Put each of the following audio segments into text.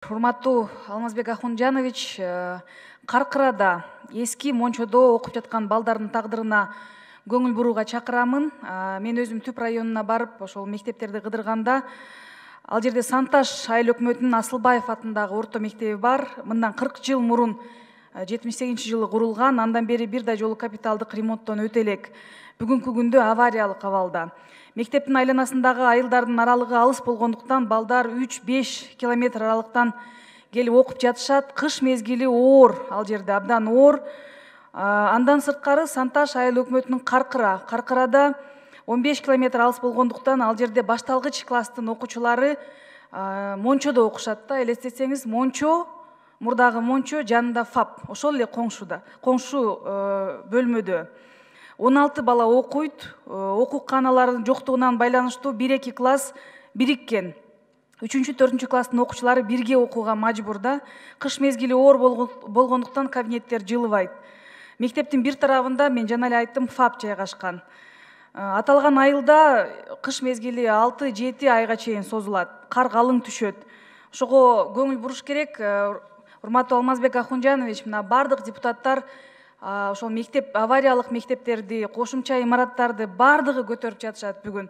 Урматтуу Алмазбек Ахунжанович, Каркырада эски Мончодо окуп жаткан балдардын тагдырына көңүл бурууга чакырамын. Мен өзүм Түп районуна барып, ошол мектептерди кыдырганда, ал жерде Санташ айыл өкмөтүнүн Асылбаев атындагы орто мектеби бар. Мындан 40 жыл мурун 78-жылы курулган, андан бери бир да жолу капиталдык ремонттон өтө элек. Бүгүнкү күндө авариялык абалда. Мектептин айланасындагы айылдардын аралыгы алыс болгондуктан балдар 3-5 километр аралыктан келип окуп жатышат. Кыш мезгили оор, ал жерде абдан оор. Андан сырткары Санташ айыл өкмөтүнүн Каркырада 15 километр алыс болгондуктан ал жерде башталгыч класстын окуучулары Мончодо окушат да. Элестетсеңиз, Мончо, мурдагы Мончо жанында ФАП, ошол эле коңшу бөлмөдө. 16 бала окуйт, окууканалардын жоктугунан байланыштуу 1-2 класс бириккен. 3-4 класстын окуучулары бирге окууга мажбур да. Кыш мезгили оор болгондуктан кабинеттер жылыбайт. Мектептин бир тарабында, мен жана эле айттым, ФАП жайгашкан. Аталган айылда кыш мезгили 6-7 айга чейин созулат. Кар калың түшөт. Ошого көңүл буруш керек. Урматтуу Алмазбек Ахунжанович, мына бардык депутаттар ошол авариялык мектептерди, кошумча имараттарды бардыгы көтөрүп жатышат бүгүн.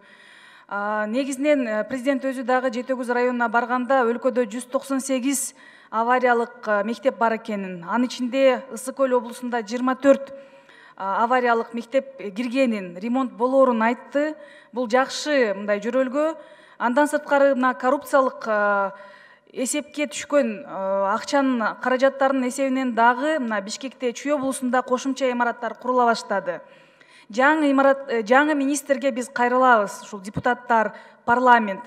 Негизинен президент өзү дагы Жети Өгүз районуна барганда өлкөдө 198 авариялык мектеп бар экенин, анын ичинде Ысык Көл облусунда 24 авариялык мектеп киргенин, ремонт болоорун айтты. Бул жакшы мындай жөрөлгө. Андан сырткары мына коррупциялык эсепке түшкөн акчанын, каражаттардын эсебинен дагы мына Бишкекте, Чүй облусунда кошумча имараттар курула баштады. Жаңы министрге биз кайрылабыз, ушул депутаттар, парламент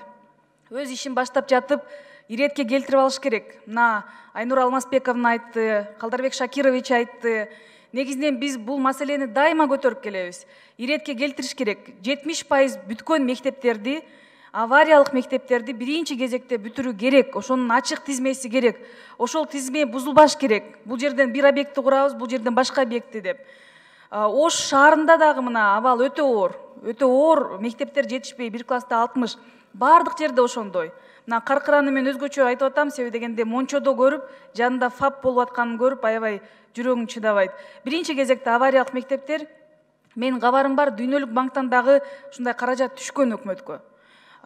өз ишин баштап жатып, иретке келтирип алыш керек. Мына Айнур Алмазбековна айтты, Калдарбек Шакирович айтты. Негизинен биз бул маселени дайыма көтөрүп келебиз. Иретке келтириш керек. 70% бүткөн мектептерди, авариялык мектептерди биринчи кезекте бүтүрүү керек. Ошонун ачык тизмеси керек. Ошол тизме бузулбаш керек. Бул жерден бир объектти курабыз, бул жерден башка объектти деп. Ош шаарында дагы мына абал өтө оор. Өтө оор, мектептер жетишпей, бир класста 60. Бардык жерде ошондой. Мына Каркыраны мен өзгөчө айтып атам, себеби дегенде Мончодо көрүп, жанында ФАП болуп атканын көрүп, аябай жүрөгүң чыдабайт. Биринчи кезекте авариялык мектептер, менин кабарым бар, Дүйнөлүк банктан дагы ушундай каражат түшкөн өкмөткө.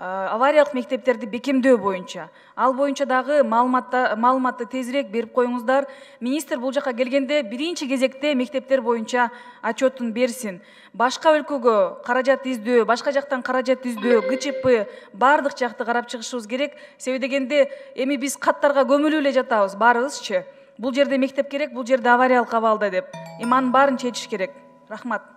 Авариялык мектептерди бекемдөө боюнча. Ал боюнча дагы маалыматты тезирээк берип коюңуздар. Министр бул жака келгенде биринчи кезекте мектептер боюнча отчетун берсин. Башка өлкөгө каражат издөө, башка жактан каражат издөө, ГЧП бардык жакты карап чыгышыбыз керек. Себеби дегенде эми биз каттарга көмүлүп эле жатабыз баарыбызчы. Бул жерде мектеп керек, бул жерде авариялык абалда деп. Эми анын баарын чечиш керек. Рахмат.